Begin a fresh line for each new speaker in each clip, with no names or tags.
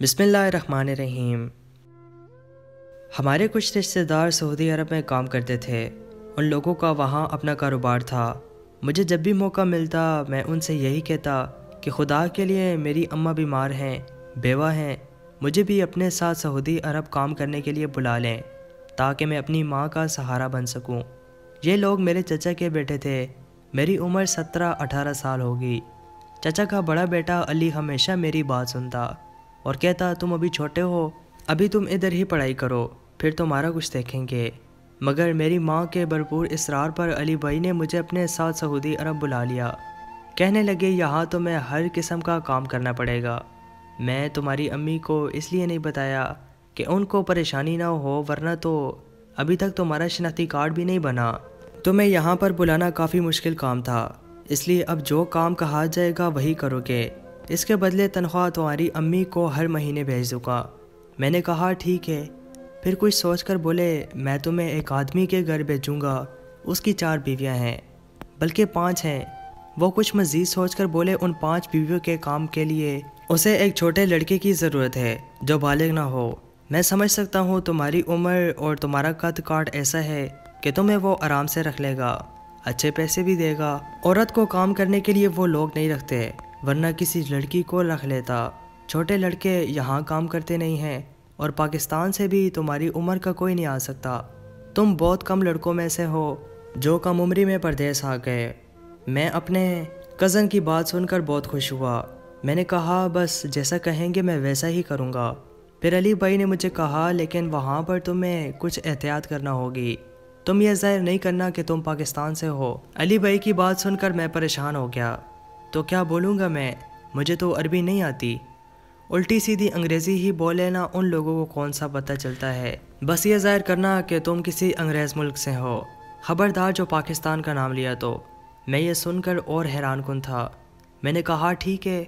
بسم اللہ الرحمن الرحیم۔ ہمارے کچھ رشتہ دار سعودی عرب میں کام کرتے تھے۔ ان لوگوں کا وہاں اپنا کاروبار تھا۔ مجھے جب بھی موقع ملتا میں ان سے یہی کہتا کہ خدا کے لیے میری اماں بیمار ہیں، بیوہ ہیں، مجھے بھی اپنے ساتھ سعودی عرب کام کرنے کے لیے بلا لیں تاکہ میں اپنی ماں کا سہارا بن سکوں۔ یہ لوگ میرے چچا کے بیٹے تھے۔ میری عمر 17-18 سال ہوگی۔ چچا کا بڑا بیٹا علی ہمیشہ میری بات سنتا اور کہتا تم ابھی چھوٹے ہو، ابھی تم ادھر ہی پڑھائی کرو، پھر تمہارا کچھ دیکھیں گے۔ مگر میری ماں کے بھرپور اصرار پر علی بھائی نے مجھے اپنے ساتھ سعودی عرب بلا لیا۔ کہنے لگے یہاں تمہیں ہر قسم کا کام کرنا پڑے گا۔ میں تمہاری امی کو اس لیے نہیں بتایا کہ ان کو پریشانی نہ ہو، ورنہ تو ابھی تک تمہارا شناختی کارڈ بھی نہیں بنا۔ تمہیں یہاں پر بلانا کافی مشکل کام تھا، اس لیے اب جو کام کہا جائے گا وہی کرو گے۔ اس کے بدلے تنخواہ تمہاری امی کو ہر مہینے بھیج دوں گا۔ میں نے کہا ٹھیک ہے۔ پھر کچھ سوچ کر بولے میں تمہیں ایک آدمی کے گھر بھیجوں گا، اس کی 4 بیویاں ہیں، بلکہ 5 ہیں۔ وہ کچھ مزید سوچ کر بولے ان 5 بیویوں کے کام کے لیے اسے ایک چھوٹے لڑکے کی ضرورت ہے جو بالغ نہ ہو۔ میں سمجھ سکتا ہوں تمہاری عمر اور تمہارا قد کاٹ ایسا ہے کہ تمہیں وہ آرام سے رکھ لے گا، اچھے پیسے بھی دے گا۔ عورت کو کام کرنے کے لیے وہ لوگ نہیں رکھتے، ورنہ کسی لڑکی کو رکھ لیتا۔ چھوٹے لڑکے یہاں کام کرتے نہیں ہیں، اور پاکستان سے بھی تمہاری عمر کا کوئی نہیں آ سکتا۔ تم بہت کم لڑکوں میں سے ہو جو کم عمری میں پردیس آ گئے۔ میں اپنے کزن کی بات سن کر بہت خوش ہوا۔ میں نے کہا بس جیسا کہیں گے میں ویسا ہی کروں گا۔ پھر علی بھائی نے مجھے کہا لیکن وہاں پر تمہیں کچھ احتیاط کرنا ہوگی، تم یہ ظاہر نہیں کرنا کہ تم پاکستان سے ہو۔ علی بھائی کی بات سن کر میں پریشان ہو گیا۔ تو کیا بولوں گا میں؟ مجھے تو عربی نہیں آتی، الٹی سیدھی انگریزی ہی بول لینا ان لوگوں کو کون سا پتہ چلتا ہے۔ بس یہ ظاہر کرنا کہ تم کسی انگریز ملک سے ہو، خبردار جو پاکستان کا نام لیا تو۔ میں یہ سن کر اور حیران کن تھا۔ میں نے کہا ٹھیک ہے،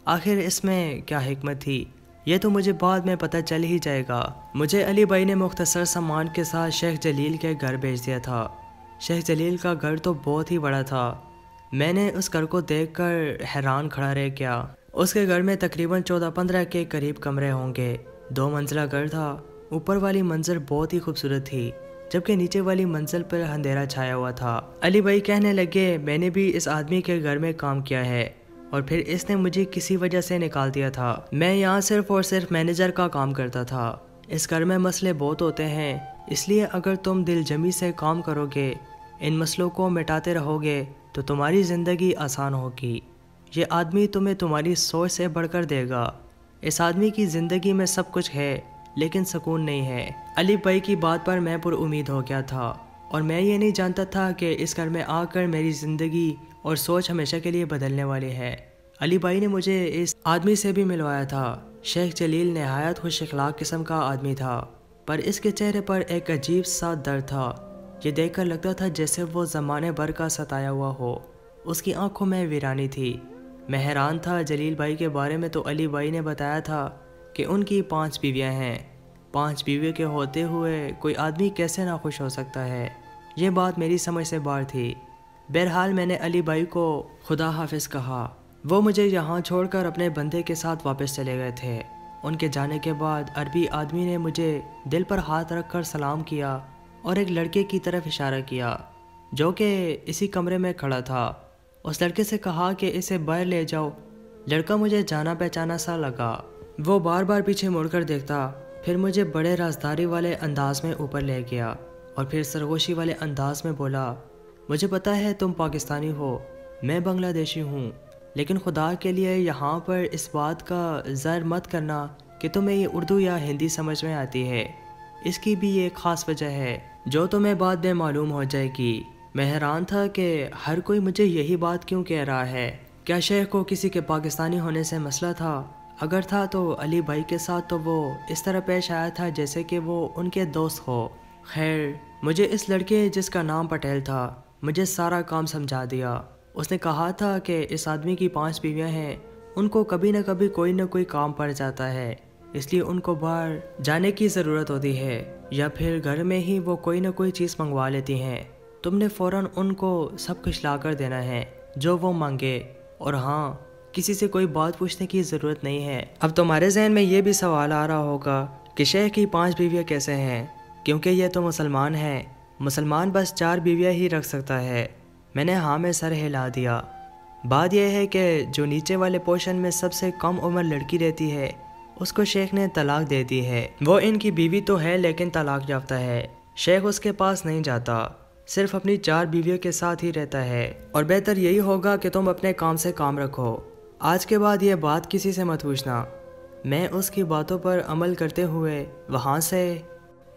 آخر اس میں کیا حکمت تھی، یہ تو مجھے بعد میں پتہ چل ہی جائے گا۔ مجھے علی بھائی نے مختصر سامان کے ساتھ شیخ جلیل کے گھر بھیج دیا تھا۔ شیخ جلیل کا گھر تو بہت ہی بڑا تھا۔ میں نے اس گھر کو دیکھ کر حیران کھڑا رہ گیا۔ اس کے گھر میں تقریباً 14-15 کے قریب کمرے ہوں گے۔ 2 منزلہ گھر تھا۔ اوپر والی منزل بہت ہی خوبصورت تھی، جبکہ نیچے والی منزل پر اندھیرا چھایا ہوا تھا۔ علی بھائی کہنے لگے میں نے بھی اس آدمی کے گھر میں کام کیا ہے اور پھر اس نے مجھے کسی وجہ سے نکال دیا تھا۔ میں یہاں صرف اور صرف مینیجر کا کام کرتا تھا۔ اس گھر میں مسئلے بہت ہوتے ہیں، اس لیے اگر تم دل جمی سے کام کرو گے، ان مسئلوں کو مٹاتے رہو گے تو تمہاری زندگی آسان ہوگی۔ یہ آدمی تمہیں تمہاری سوچ سے بڑھ کر دے گا۔ اس آدمی کی زندگی میں سب کچھ ہے لیکن سکون نہیں ہے۔ علی بھائی کی بات پر میں پر امید ہو گیا تھا، اور میں یہ نہیں جانتا تھا کہ اس گھر میں آ کر میری زندگی اور سوچ ہمیشہ کے لیے بدلنے والی ہے۔ علی بھائی نے مجھے اس آدمی سے بھی ملوایا تھا۔ شیخ جلیل نہایت خوش اخلاق قسم کا آدمی تھا، پر اس کے چہرے پر ایک عجیب سا درد تھا۔ یہ دیکھ کر لگتا تھا جیسے وہ زمانے بھر کا ستایا ہوا ہو۔ اس کی آنکھوں میں ویرانی تھی۔ میں حیران تھا۔ جلیل بھائی کے بارے میں تو علی بھائی نے بتایا تھا کہ ان کی 5 بیویاں ہیں۔ 5 بیویوں کے ہوتے ہوئے کوئی آدمی کیسے ناخوش ہو سکتا ہے؟ یہ بات میری سمجھ سے باہر تھی۔ بہرحال میں نے علی بھائی کو خدا حافظ کہا۔ وہ مجھے یہاں چھوڑ کر اپنے بندے کے ساتھ واپس چلے گئے تھے۔ ان کے جانے کے بعد عربی آدمی نے مجھے دل پر ہاتھ رکھ کر سلام کیا اور ایک لڑکے کی طرف اشارہ کیا جو کہ اسی کمرے میں کھڑا تھا۔ اس لڑکے سے کہا کہ اسے باہر لے جاؤ۔ لڑکا مجھے جانا پہچانا سا لگا۔ وہ بار بار پیچھے مڑ کر دیکھتا، پھر مجھے بڑے رازداری والے انداز میں اوپر لے گیا اور پھر سرگوشی والے انداز میں بولا مجھے پتہ ہے تم پاکستانی ہو، میں بنگلہ دیشی ہوں، لیکن خدا کے لیے یہاں پر اس بات کا ظاہر مت کرنا کہ تمہیں یہ اردو یا ہندی سمجھ میں آتی ہے۔ اس کی بھی ایک خاص وجہ ہے جو تمہیں بعد میں معلوم ہو جائے گی۔ میں حیران تھا کہ ہر کوئی مجھے یہی بات کیوں کہہ رہا ہے۔ کیا شیخ کو کسی کے پاکستانی ہونے سے مسئلہ تھا؟ اگر تھا تو علی بھائی کے ساتھ تو وہ اس طرح پیش آیا تھا جیسے کہ وہ ان کے دوست ہو۔ خیر، مجھے اس لڑکے جس کا نام پٹیل تھا مجھے سارا کام سمجھا دیا۔ اس نے کہا تھا کہ اس آدمی کی 5 بیویاں ہیں، ان کو کبھی نہ کبھی کوئی نہ کوئی کام پڑ جاتا ہے، اس لیے ان کو باہر جانے کی ضرورت ہوتی ہے، یا پھر گھر میں ہی وہ کوئی نہ کوئی چیز منگوا لیتی ہیں۔ تم نے فوراً ان کو سب کچھ لا کر دینا ہے جو وہ مانگے، اور ہاں کسی سے کوئی بات پوچھنے کی ضرورت نہیں ہے۔ اب تمہارے ذہن میں یہ بھی سوال آ رہا ہوگا کہ شیخ کی 5 بیویاں کیسے ہیں، کیونکہ یہ تو مسلمان ہے، مسلمان بس 4 بیویاں ہی رکھ سکتا ہے۔ میں نے ہاں میں سر ہلا دیا۔ بات یہ ہے کہ جو نیچے والے پورشن میں سب سے کم عمر لڑکی رہتی ہے اس کو شیخ نے طلاق دے دی ہے۔ وہ ان کی بیوی تو ہے لیکن طلاق یافتہ ہے۔ شیخ اس کے پاس نہیں جاتا، صرف اپنی 4 بیویوں کے ساتھ ہی رہتا ہے، اور بہتر یہی ہوگا کہ تم اپنے کام سے کام رکھو۔ آج کے بعد یہ بات کسی سے مت پوچھنا۔ میں اس کی باتوں پر عمل کرتے ہوئے وہاں سے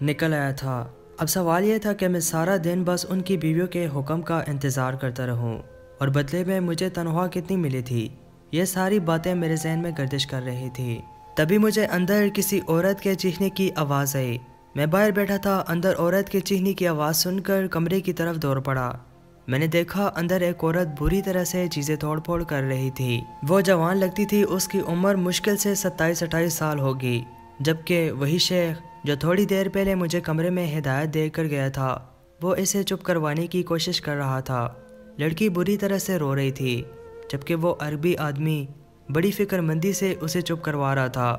نکل آیا تھا۔ اب سوال یہ تھا کہ میں سارا دن بس ان کی بیویوں کے حکم کا انتظار کرتا رہوں، اور بدلے میں مجھے تنخواہ کتنی ملی تھی، یہ ساری باتیں میرے ذہن میں گردش کر رہی تھی۔ تبھی مجھے اندر کسی عورت کے چیخنے کی آواز آئی۔ میں باہر بیٹھا تھا، اندر عورت کے چیخنے کی آواز سن کر کمرے کی طرف دوڑ پڑا۔ میں نے دیکھا اندر ایک عورت بری طرح سے چیزیں توڑ پھوڑ کر رہی تھی۔ وہ جوان لگتی تھی، اس کی عمر مشکل سے 27-28 سال ہوگی، جبکہ وہی شیخ جو تھوڑی دیر پہلے مجھے کمرے میں ہدایت دے کر گیا تھا وہ اسے چپ کروانے کی کوشش کر رہا تھا۔ لڑکی بری طرح سے رو رہی تھی، جبکہ وہ عربی آدمی بڑی فکر مندی سے اسے چپ کروا رہا تھا۔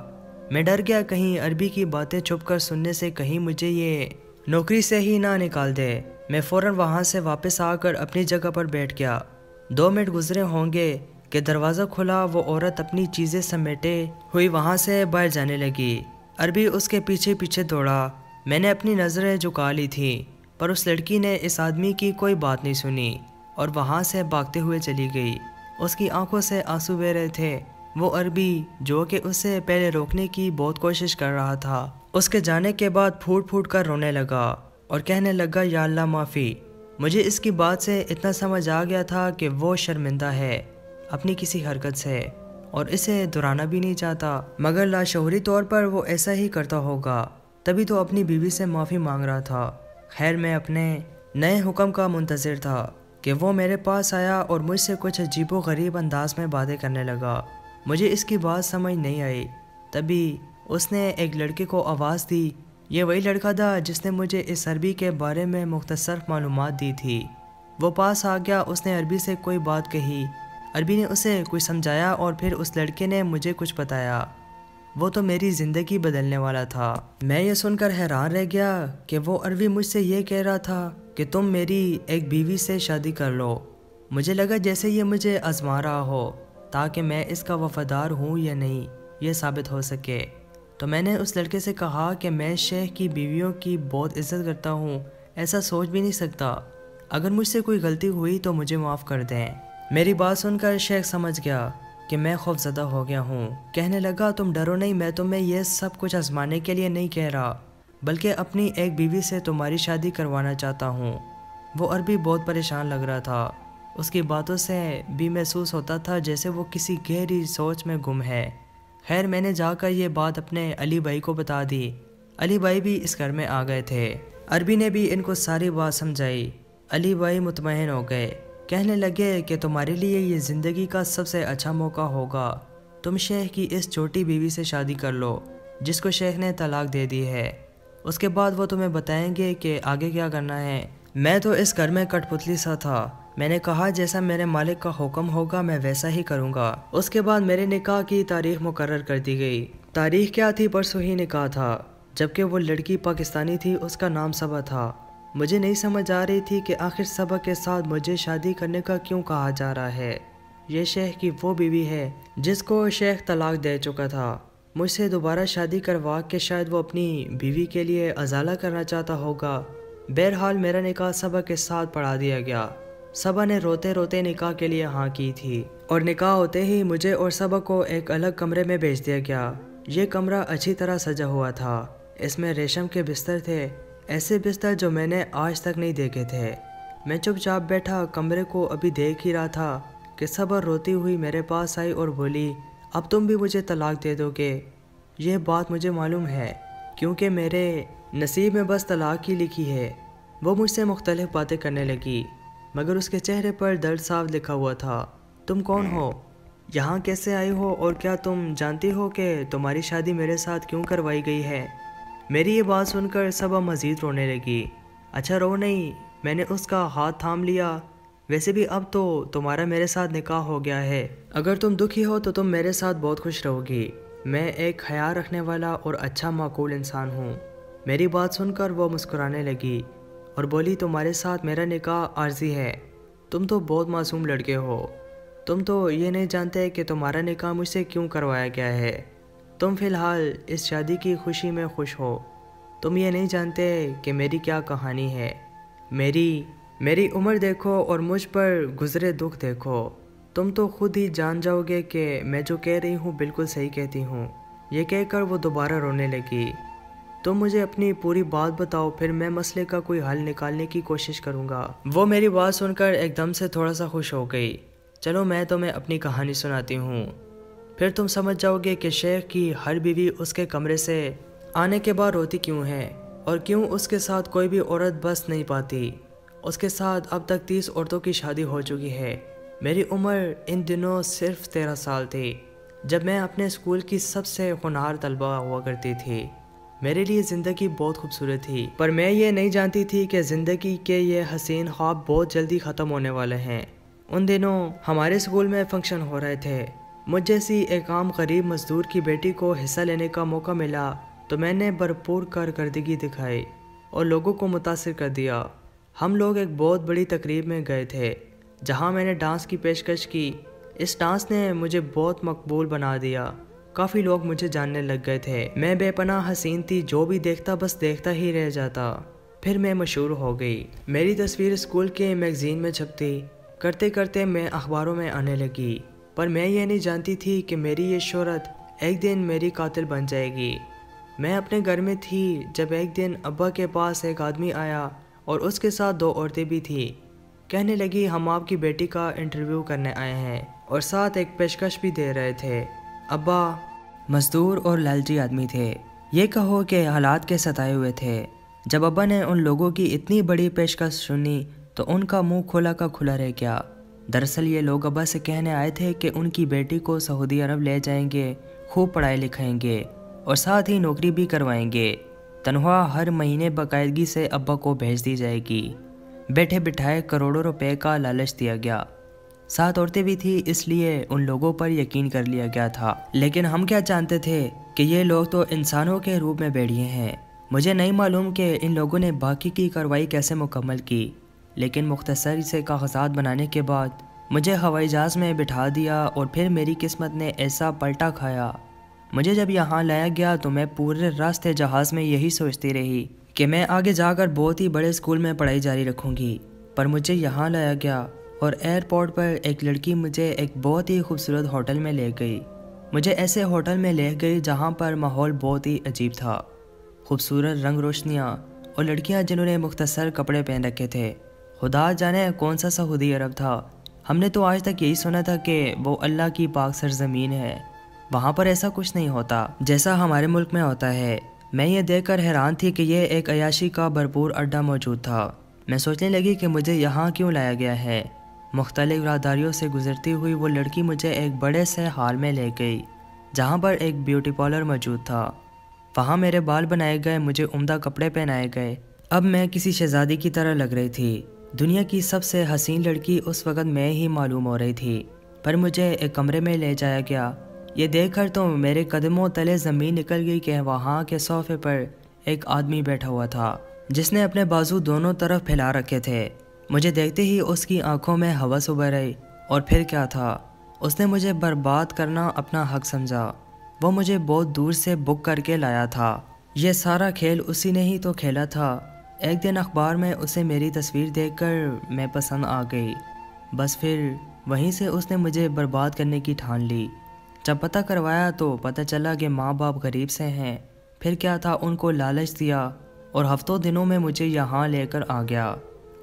میں ڈر گیا کہیں عربی کی باتیں چھپ کر سننے سے کہیں مجھے یہ نوکری سے ہی نہ نکال دے۔ میں فوراً وہاں سے واپس آ کر اپنی جگہ پر بیٹھ گیا۔ 2 منٹ گزرے ہوں گے کہ دروازہ کھلا، وہ عورت اپنی چیزیں سمیٹے ہوئی وہاں سے باہر جانے لگی۔ عربی اس کے پیچھے پیچھے دوڑا۔ میں نے اپنی نظریں جھکا لی تھی، پر اس لڑکی نے اس آدمی کی کوئی بات نہیں سنی اور وہاں سے بھاگتے ہوئے چلی گئی۔ اس کی آنکھوں سے آنسو بہہ رہے تھے۔ وہ عربی جو کہ اسے پہلے روکنے کی بہت کوشش کر رہا تھا، اس کے جانے کے بعد پھوٹ پھوٹ کر رونے لگا اور کہنے لگا یا اللہ معافی۔ مجھے اس کی بات سے اتنا سمجھ آ گیا تھا کہ وہ شرمندہ ہے اپنی کسی حرکت سے اور اسے دہرانا بھی نہیں چاہتا، مگر لاشعوری طور پر وہ ایسا ہی کرتا ہوگا، تبھی تو اپنی بیوی سے معافی مانگ رہا تھا۔ خیر میں اپنے نئے حکم کا منتظر تھا کہ وہ میرے پاس آیا اور مجھ سے کچھ عجیب و غریب انداز میں باتیں کرنے لگا۔ مجھے اس کی بات سمجھ نہیں آئی۔ تبھی اس نے ایک لڑکے کو آواز دی۔ یہ وہی لڑکا تھا جس نے مجھے اس عربی کے بارے میں مختصر معلومات دی تھی۔ وہ پاس آ گیا، اس نے عربی سے کوئی بات کہی، عربی نے اسے کچھ سمجھایا اور پھر اس لڑکے نے مجھے کچھ بتایا۔ وہ تو میری زندگی بدلنے والا تھا۔ میں یہ سن کر حیران رہ گیا کہ وہ عربی مجھ سے یہ کہہ رہا تھا کہ تم میری ایک بیوی سے شادی کر لو۔ مجھے لگا جیسے یہ مجھے آزما رہا ہو تاکہ میں اس کا وفادار ہوں یا نہیں یہ ثابت ہو سکے۔ تو میں نے اس لڑکے سے کہا کہ میں شیخ کی بیویوں کی بہت عزت کرتا ہوں، ایسا سوچ بھی نہیں سکتا، اگر مجھ سے کوئی غلطی ہوئی تو مجھے معاف کر دیں۔ میری بات سن کر شیخ سمجھ گیا کہ میں خوف زدہ ہو گیا ہوں۔ کہنے لگا تم ڈرو نہیں، میں تمہیں یہ سب کچھ آزمانے کے لیے نہیں کہہ رہا، بلکہ اپنی ایک بیوی سے تمہاری شادی کروانا چاہتا ہوں۔ وہ عربی بہت پریشان لگ رہا تھا، اس کی باتوں سے بھی محسوس ہوتا تھا جیسے وہ کسی گہری سوچ میں گم ہے۔ خیر میں نے جا کر یہ بات اپنے علی بھائی کو بتا دی۔ علی بھائی بھی اس گھر میں آ گئے تھے۔ عربی نے بھی ان کو ساری بات سمجھائی۔ علی بھائی مطمئن ہو گئے، کہنے لگے کہ تمہارے لیے یہ زندگی کا سب سے اچھا موقع ہوگا، تم شیخ کی اس چھوٹی بیوی سے شادی کر لو جس کو شیخ نے طلاق دے دی ہے، اس کے بعد وہ تمہیں بتائیں گے کہ آگے کیا کرنا ہے۔ میں تو اس گھر میں کٹ پتلی سا تھا، میں نے کہا جیسا میرے مالک کا حکم ہوگا میں ویسا ہی کروں گا۔ اس کے بعد میرے نکاح کی تاریخ مقرر کر دی گئی۔ تاریخ کیا تھی، پرسوں ہی نکاح تھا، جبکہ وہ لڑکی پاکستانی تھی، اس کا نام صبا تھا۔ مجھے نہیں سمجھ آ رہی تھی کہ آخر صبا کے ساتھ مجھے شادی کرنے کا کیوں کہا جا رہا ہے۔ یہ شیخ کی وہ بیوی ہے جس کو شیخ طلاق دے چکا تھا، مجھ سے دوبارہ شادی کروا کے شاید وہ اپنی بیوی کے لیے ازالہ کرنا چاہتا ہوگا۔ بہرحال میرا نکاح صبا کے ساتھ پڑھا دیا گیا۔ صبا نے روتے روتے نکاح کے لیے ہاں کی تھی، اور نکاح ہوتے ہی مجھے اور صبا کو ایک الگ کمرے میں بھیج دیا گیا۔ یہ کمرہ اچھی طرح سجا ہوا تھا، اس میں ریشم کے بستر تھے، ایسے بستر جو میں نے آج تک نہیں دیکھے تھے۔ میں چپ چاپ بیٹھا کمرے کو ابھی دیکھ ہی رہا تھا کہ صبا روتی ہوئی میرے پاس آئی اور بولی اب تم بھی مجھے طلاق دے دو گے؟ یہ بات مجھے معلوم ہے کیونکہ میرے نصیب میں بس طلاق ہی لکھی ہے۔ وہ مجھ سے مختلف باتیں کرنے لگی، مگر اس کے چہرے پر درد صاف لکھا ہوا تھا۔ تم کون ہو؟ یہاں کیسے آئی ہو؟ اور کیا تم جانتی ہو کہ تمہاری شادی میرے ساتھ کیوں کروائی گئی ہے؟ میری یہ بات سن کر صبا مزید رونے لگی۔ اچھا رو نہیں، میں نے اس کا ہاتھ تھام لیا۔ ویسے بھی اب تو تمہارا میرے ساتھ نکاح ہو گیا ہے، اگر تم دکھی ہو تو تم میرے ساتھ بہت خوش رہو گی۔ میں ایک خیال رکھنے والا اور اچھا معقول انسان ہوں۔ میری بات سن کر وہ مسکرانے لگی اور بولی تمہارے ساتھ میرا نکاح عارضی ہے، تم تو بہت معصوم لڑکے ہو، تم تو یہ نہیں جانتے کہ تمہارا نکاح مجھ سے کیوں کروایا گیا ہے، تم فی الحال اس شادی کی خوشی میں خوش ہو، تم یہ نہیں جانتے کہ میری کیا کہانی ہے، میری عمر دیکھو اور مجھ پر گزرے دکھ دیکھو، تم تو خود ہی جان جاؤ گے کہ میں جو کہہ رہی ہوں بالکل صحیح کہتی ہوں۔ یہ کہہ کر وہ دوبارہ رونے لگی۔ تم مجھے اپنی پوری بات بتاؤ، پھر میں مسئلے کا کوئی حل نکالنے کی کوشش کروں گا۔ وہ میری بات سن کر ایک دم سے تھوڑا سا خوش ہو گئی۔ چلو میں تمہیں اپنی کہانی سناتی ہوں، پھر تم سمجھ جاؤ گے کہ شیخ کی ہر بیوی اس کے کمرے سے آنے کے بعد روتی کیوں ہے اور کیوں اس کے ساتھ کوئی بھی عورت بس نہیں پاتی۔ اس کے ساتھ اب تک 30 عورتوں کی شادی ہو چکی ہے۔ میری عمر ان دنوں صرف 13 سال تھی جب میں اپنے اسکول کی سب سے ہونہار طلبہ ہوا کرتی تھی۔ میرے لیے زندگی بہت خوبصورت تھی، پر میں یہ نہیں جانتی تھی کہ زندگی کے یہ حسین خواب بہت جلدی ختم ہونے والے ہیں۔ ان دنوں ہمارے اسکول میں فنکشن ہو رہے تھے۔ مجھ جیسی ایک عام غریب مزدور کی بیٹی کو حصہ لینے کا موقع ملا تو میں نے بھرپور کارکردگی دکھائی اور لوگوں کو متاثر کر دیا۔ ہم لوگ ایک بہت بڑی تقریب میں گئے تھے جہاں میں نے ڈانس کی پیشکش کی۔ اس ڈانس نے مجھے بہت مقبول بنا دیا، کافی لوگ مجھے جاننے لگ گئے تھے۔ میں بے پناہ حسین تھی، جو بھی دیکھتا بس دیکھتا ہی رہ جاتا۔ پھر میں مشہور ہو گئی، میری تصویر اسکول کے میگزین میں چھپتی، کرتے کرتے میں اخباروں میں آنے لگی، پر میں یہ نہیں جانتی تھی کہ میری یہ شہرت ایک دن میری قاتل بن جائے گی۔ میں اپنے گھر میں تھی جب ایک دن ابا کے پاس ایک آدمی آیا اور اس کے ساتھ 2 عورتیں بھی تھیں۔ کہنے لگی ہم آپ کی بیٹی کا انٹرویو کرنے آئے ہیں اور ساتھ ایک پیشکش بھی دے رہے تھے۔ ابا مزدور اور لالچی آدمی تھے، یہ کہو کہ حالات کے ستائے ہوئے تھے۔ جب ابا نے ان لوگوں کی اتنی بڑی پیشکش سنی تو ان کا منہ کھلا کا کھلا رہ گیا۔ دراصل یہ لوگ ابا سے کہنے آئے تھے کہ ان کی بیٹی کو سعودی عرب لے جائیں گے، خوب پڑھائی لکھائیں گے اور ساتھ ہی نوکری بھی کروائیں گے۔ تنخواہ ہر مہینے باقاعدگی سے ابا کو بھیج دی جائے گی۔ بیٹھے بٹھائے کروڑوں روپے کا لالچ دیا گیا۔ 7 عورتیں بھی تھیں، اس لیے ان لوگوں پر یقین کر لیا گیا تھا۔ لیکن ہم کیا جانتے تھے کہ یہ لوگ تو انسانوں کے روپ میں بھیڑیے ہیں۔ مجھے نہیں معلوم کہ ان لوگوں نے باقی کی کارروائی کیسے مکمل کی، لیکن مختصر سے کاغذات بنانے کے بعد مجھے ہوائی جہاز میں بٹھا دیا اور پھر میری قسمت نے ایسا پلٹا کھایا۔ مجھے جب یہاں لایا گیا تو میں پورے راستے جہاز میں یہی سوچتی رہی کہ میں آگے جا کر بہت ہی بڑے اسکول میں پڑھائی جاری رکھوں گی، پر مجھے یہاں لایا گیا اور ایئرپورٹ پر ایک لڑکی مجھے ایک بہت ہی خوبصورت ہوٹل میں لے گئی۔ مجھے ایسے ہوٹل میں لے گئی جہاں پر ماحول بہت ہی عجیب تھا، خوبصورت رنگ روشنیاں اور لڑکیاں جنہوں نے مختصر کپڑے پہن رکھے تھے۔ خدا جانے کون سا سعودی عرب تھا، ہم نے تو آج تک یہی سنا تھا کہ وہ اللہ کی پاک سرزمین ہے، وہاں پر ایسا کچھ نہیں ہوتا جیسا ہمارے ملک میں ہوتا ہے۔ میں یہ دیکھ کر حیران تھی کہ یہ ایک عیاشی کا بھرپور اڈا موجود تھا۔ میں سوچنے لگی کہ مجھے یہاں کیوں لایا گیا ہے۔ مختلف راہداریوں سے گزرتی ہوئی وہ لڑکی مجھے ایک بڑے سے ہال میں لے گئی جہاں پر ایک بیوٹی پارلر موجود تھا۔ وہاں میرے بال بنائے گئے، مجھے عمدہ کپڑے پہنائے گئے۔ اب میں کسی شہزادی کی طرح لگ رہی تھی۔ دنیا کی سب سے حسین لڑکی اس وقت میں ہی معلوم ہو رہی تھی، پر مجھے ایک کمرے میں لے جایا گیا۔ یہ دیکھ کر تو میرے قدموں تلے زمین نکل گئی کہ وہاں کے صوفے پر ایک آدمی بیٹھا ہوا تھا جس نے اپنے بازو دونوں طرف پھیلا رکھے تھے۔ مجھے دیکھتے ہی اس کی آنکھوں میں ہوس ابھر آئی، اور پھر کیا تھا، اس نے مجھے برباد کرنا اپنا حق سمجھا۔ وہ مجھے بہت دور سے بک کر کے لایا تھا۔ یہ سارا کھیل اسی نے ہی تو کھیلا تھا۔ ایک دن اخبار میں اسے میری تصویر دیکھ کر میں پسند آ گئی، بس پھر وہیں سے اس نے مجھے برباد کرنے کی ٹھان لی۔ جب پتہ کروایا تو پتہ چلا کہ ماں باپ غریب سے ہیں۔ پھر کیا تھا، ان کو لالچ دیا اور ہفتوں دنوں میں مجھے یہاں لے کر آ گیا۔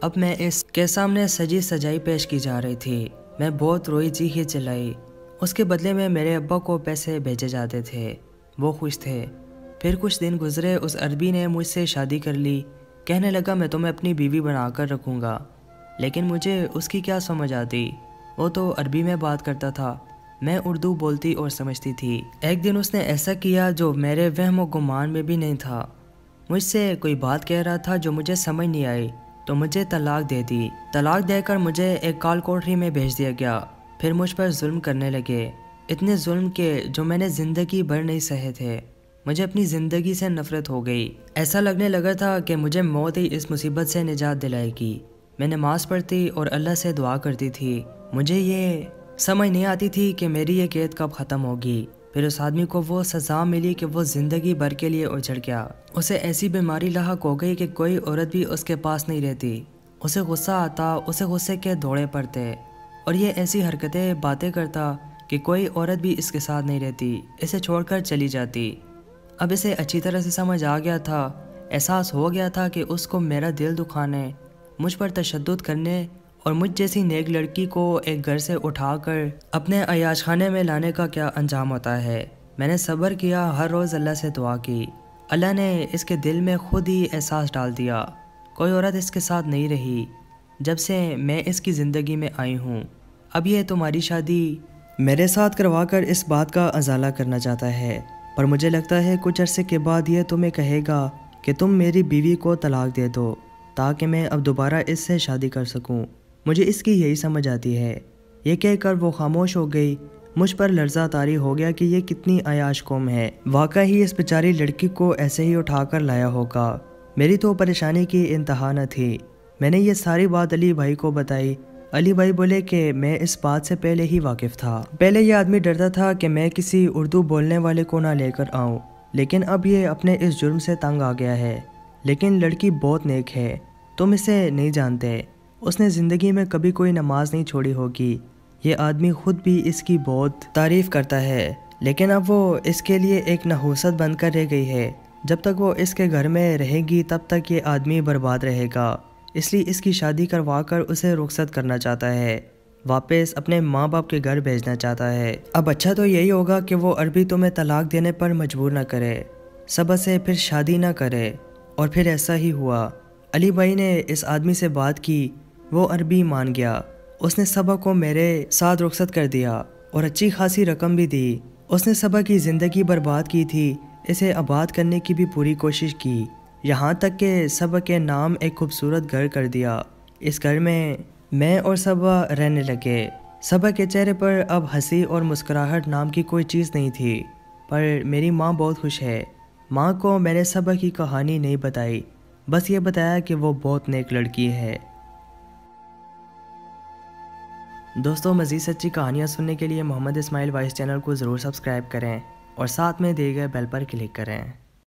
اب میں اس کے سامنے سجی سجائی پیش کی جا رہی تھی۔ میں بہت روئی جی ہی چلائی۔ اس کے بدلے میں میرے ابا کو پیسے بھیجے جاتے تھے، وہ خوش تھے۔ پھر کچھ دن گزرے، اس عربی نے مجھ سے شادی کر لی۔ کہنے لگا میں تمہیں اپنی بیوی بنا کر رکھوں گا، لیکن مجھے اس کی کیا سمجھ آتی، وہ تو عربی میں بات کرتا تھا، میں اردو بولتی اور سمجھتی تھی۔ ایک دن اس نے ایسا کیا جو میرے وہم و گمان میں بھی نہیں تھا۔ مجھ سے کوئی بات کہہ رہا تھا جو مجھے سمجھ نہیں آئی، تو مجھے طلاق دے دی۔ طلاق دے کر مجھے ایک کال کوٹری میں بھیج دیا گیا۔ پھر مجھ پر ظلم کرنے لگے، اتنے ظلم کے جو میں نے زندگی بھر نہیں سہے تھے۔ مجھے اپنی زندگی سے نفرت ہو گئی، ایسا لگنے لگا تھا کہ مجھے موت ہی اس مصیبت سے نجات دلائے گی۔ میں نماز پڑھتی اور اللہ سے دعا کرتی تھی۔ مجھے یہ سمجھ نہیں آتی تھی کہ میری یہ قید کب ختم ہوگی۔ پھر اس آدمی کو وہ سزا ملی کہ وہ زندگی بھر کے لیے اجڑ گیا۔ اسے ایسی بیماری لاحق ہو گئی کہ کوئی عورت بھی اس کے پاس نہیں رہتی۔ اسے غصہ آتا، اسے غصے کے دوڑے پڑتے، اور یہ ایسی حرکتیں باتیں کرتا کہ کوئی عورت بھی اس کے ساتھ نہیں رہتی، اسے چھوڑ کر چلی جاتی۔ اب اسے اچھی طرح سے سمجھ آ گیا تھا، احساس ہو گیا تھا کہ اس کو میرا دل دکھانے، مجھ پر تشدد کرنے اور مجھ جیسی نیک لڑکی کو ایک گھر سے اٹھا کر اپنے عیاش خانے میں لانے کا کیا انجام ہوتا ہے۔ میں نے صبر کیا، ہر روز اللہ سے دعا کی۔ اللہ نے اس کے دل میں خود ہی احساس ڈال دیا، کوئی عورت اس کے ساتھ نہیں رہی جب سے میں اس کی زندگی میں آئی ہوں۔ اب یہ تمہاری شادی میرے ساتھ کروا کر اس بات کا ازالہ کرنا چاہتا ہے، پر مجھے لگتا ہے کچھ عرصے کے بعد یہ تمہیں کہے گا کہ تم میری بیوی کو طلاق دے دو تاکہ میں اب دوبارہ اس سے شادی کر سکوں۔ مجھے اس کی یہی سمجھ آتی ہے۔ یہ کہہ کر وہ خاموش ہو گئی۔ مجھ پر لرزہ طاری ہو گیا کہ یہ کتنی عیاش قوم ہے، واقعی اس بیچاری لڑکی کو ایسے ہی اٹھا کر لایا ہوگا۔ میری تو پریشانی کی انتہا نہ تھی۔ میں نے یہ ساری بات علی بھائی کو بتائی۔ علی بھائی بولے کہ میں اس بات سے پہلے ہی واقف تھا۔ پہلے یہ آدمی ڈرتا تھا کہ میں کسی اردو بولنے والے کو نہ لے کر آؤں، لیکن اب یہ اپنے اس جرم سے تنگ آ گیا ہے۔ لیکن لڑکی بہت نیک ہے، تم اسے نہیں جانتے، اس نے زندگی میں کبھی کوئی نماز نہیں چھوڑی ہوگی۔ یہ آدمی خود بھی اس کی بہت تعریف کرتا ہے، لیکن اب وہ اس کے لیے ایک نحوست بن کر رہ گئی ہے۔ جب تک وہ اس کے گھر میں رہے گی تب تک یہ آدمی برباد رہے گا، اس لیے اس کی شادی کروا کر اسے رخصت کرنا چاہتا ہے، واپس اپنے ماں باپ کے گھر بھیجنا چاہتا ہے۔ اب اچھا تو یہی ہوگا کہ وہ عربی تمہیں طلاق دینے پر مجبور نہ کرے، صبر سے پھر شادی نہ کرے۔ اور پھر ایسا ہی ہوا۔ علی بھائی نے اس آدمی سے بات کی، وہ عربی مان گیا۔ اس نے صبا کو میرے ساتھ رخصت کر دیا اور اچھی خاصی رقم بھی دی۔ اس نے صبا کی زندگی برباد کی تھی، اسے آباد کرنے کی بھی پوری کوشش کی، یہاں تک کہ صبا کے نام ایک خوبصورت گھر کر دیا۔ اس گھر میں اور صبا رہنے لگے۔ صبا کے چہرے پر اب ہنسی اور مسکراہٹ نام کی کوئی چیز نہیں تھی، پر میری ماں بہت خوش ہے۔ ماں کو میں نے صبا کی کہانی نہیں بتائی، بس یہ بتایا کہ وہ بہت نیک لڑکی ہے۔ دوستو، مزید سچی کہانیاں سننے کے لیے محمد اسماعیل وائس چینل کو ضرور سبسکرائب کریں اور ساتھ میں دیے گئے بیل پر کلک کریں۔